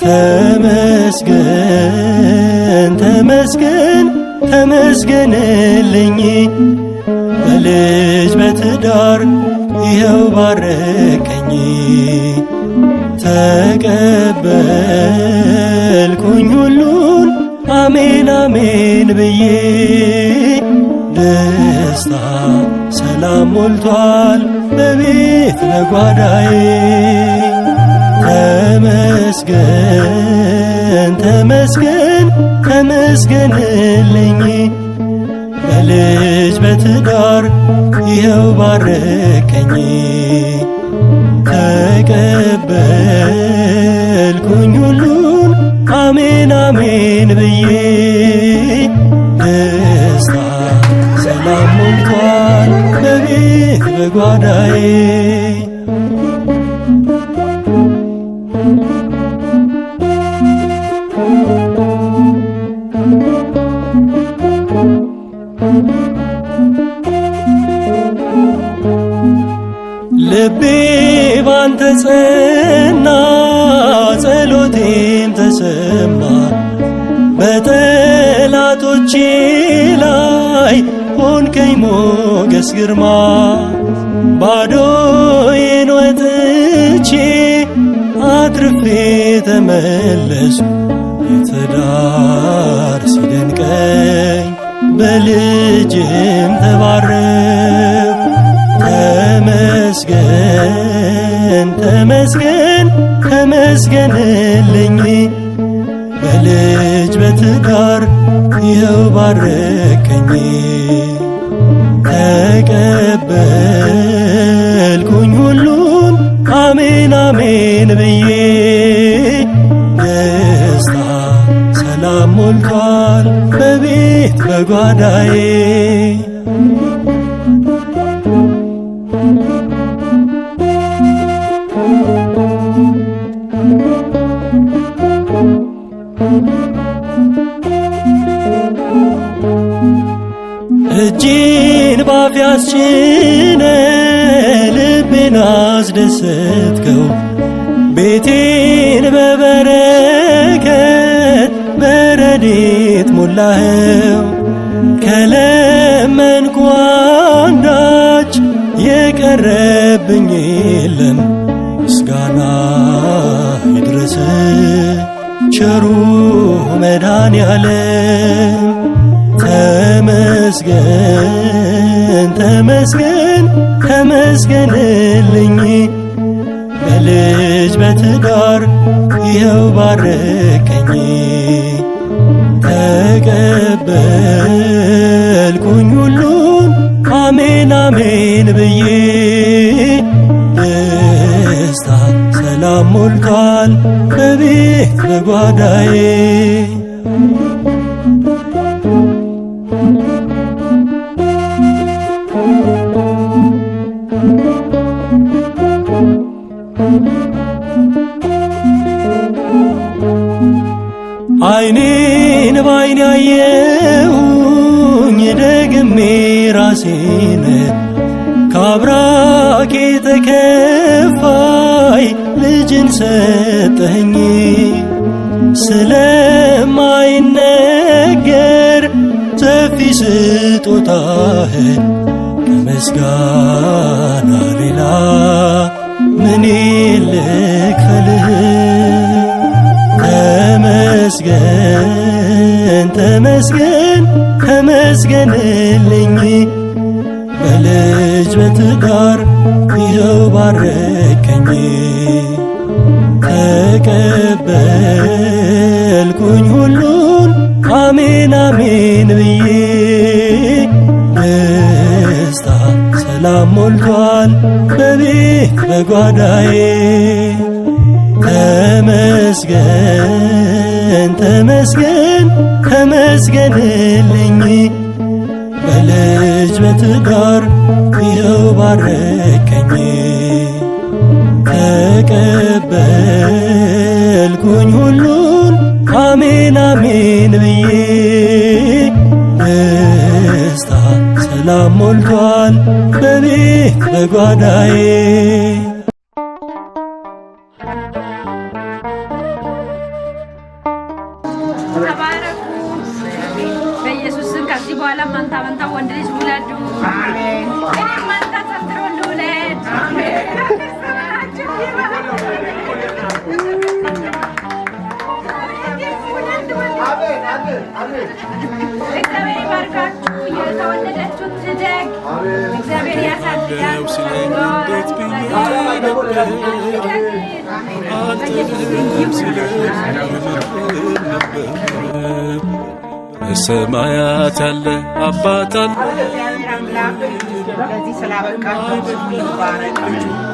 ተመስገን ተመስገን ተመስገንልኝ በልጅ በትዳር ይኸው ባረከኝ። ተቀበልኩኝ ሁሉን አሜን አሜን ብዬ ደስታ ሰላም ሞልቷል በቤት በጓዳዬ። ተመስገን ተመስገን ተመስገንልኝ በልጅ በትዳር ይኸው ባረከኝ። ተቀበልኩኝ ሁሉን አሜን አሜን ብዬ ደስታ ሰላም ሞልቷል በቤት በጓዳዬ። ልቤ ባንተ ጸና ጸሎቴም ተሰማ በጠላቶቼ ላይ ሆንከኝ ሞገስ ግርማ። ባዶዬን ወጥቼ አትርፌ ተመለስኩ የትዳር ሲደንቀኝ በልጅም ተባረኩ። ተመስገን ተመስገን ተመስገንልኝ በልጅ በትዳር ይኸው ባረከኝ። ተቀበልኩኝ ሁሉን አሜን አሜን ብዬ ደስታ ሰላም ሞልቷል በቤት በጓዳዬ። እጅን ባፍ ያስጭነ ልቤን አስደሰትከው ቤቴን በበረከት በረድኤት ሞላኸው። ከለመንኩ አንዳች የቀረብኝ የለም ምስጋና ይድረስ ቸሩ መድኃኔዓለም። ተመስገን ተመስገን ተመስገንልኝ በልጅ በትዳር ይኸው ባረከኝ። ተቀበልኩኝ ሁሉን አሜን አሜን ብዬ ደስታ ሰላም ሞልቷል በቤት በጓዳዬ። አይኔን ባይኔ ያየሁኝ ደግሜ ራሴን ከአብራኬ ተከፋይ ልጅን ሰጠኸኝ። ስለማይነገር ሰፊ ስጦታህ ከምስጋና ሌላ ምን ልክፈልህ? ተመስገን ተመስገን ተመስገንልኝ በልጅ በትዳር ይኸው ባረከኝ። ተቀበልኩኝ ሁሉን አሜን አሜን ብዬ ደስታ ሰላም ሞልቷል በቤት በጓዳዬ። ተመስገን ተመስገን ተመስገንልኝ በልጅ በትዳር ይኸው ባረከኝ። ተቀበልኩኝ ሁሉን አሜን አሜን ብዬ ደስታ ሰላም ሞልቷል በቤት በጓዳዬ። ተባረኩ። በኢየሱስ ስም ከዚህ በኋላ መንታ መንታ ወንድ ልጅ ውለዱ። አሜን። እኔ መንታ ሰጥሮ ልውለድ። አሜን። እግዚአብሔር ይባርካችሁ። የተወለደችው ትደግ። እግዚአብሔር ያሳድጋችሁ። በሰማያት ያለ አባት አለ። እግዚአብሔር አምላክ ለዚህ ስላበቃችሁ ይባረክ።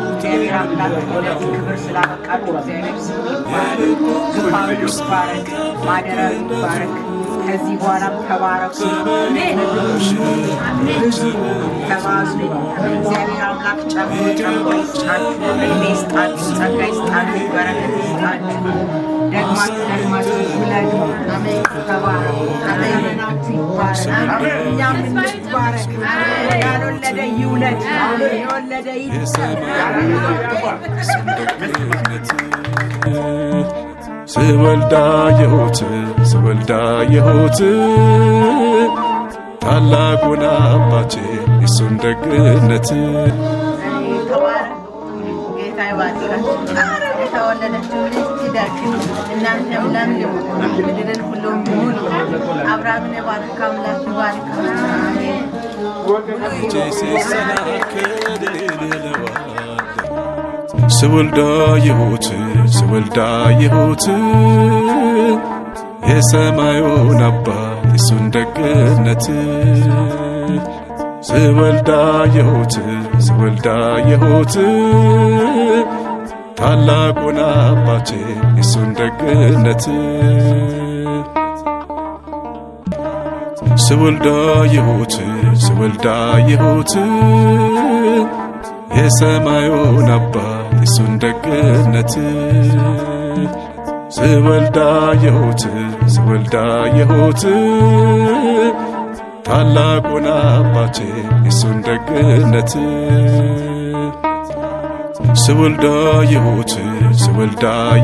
እግዚአብሔር አምላክ ለዚህ ክብር ስላበቃችሁ እግዚአብሔር ስሙ ይባረክ። ዙፋኑ ይባረክ። ማደሪያው ይባረክ። ከዚህ በኋላም ተባረኩ። ተባዙ። እግዚአብሔር አምላክ ጨምሮ ይስጣችሁ፣ ዕድሜ ይስጣችሁ፣ ጸጋ ይስጣችሁ፣ በረከት ይስጣችሁ። ደግማችሁ ውለዱ። አሜን። ተባረኩ። ዘመናችሁ ይባረክ። እኛም እንባረክ። ያልወለደ ይውለድ፣ የወለደ ስወልዳ የሆት ታላቁን አባቴ እሱን ደግነት ጌታ ይባርካችሁ። የተወለደችው ልጅ ትደግ። እናንተም ለምልሙ፣ ምድርን ሁሉ ሙሉ። አብርሃምን የባረከ አምላክ ይባርካችሁ። አሜን። ስወልዳ የሆት የሰማዩን አባት እሱን ደግነት ስወልዳ የሆት ታላቁን አባቴ እሱን ደግነት ስወልዳ የሆት የሰማዩን አባት እሱን ደግነት ስወልዳ የሆት ታላቁን አባቴ እሱን ደግነት ስወልዳ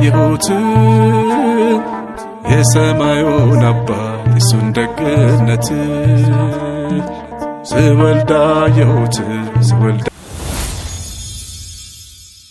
የሆት የሰማዩን አባት እሱን ደግነት ስወልዳ የሆት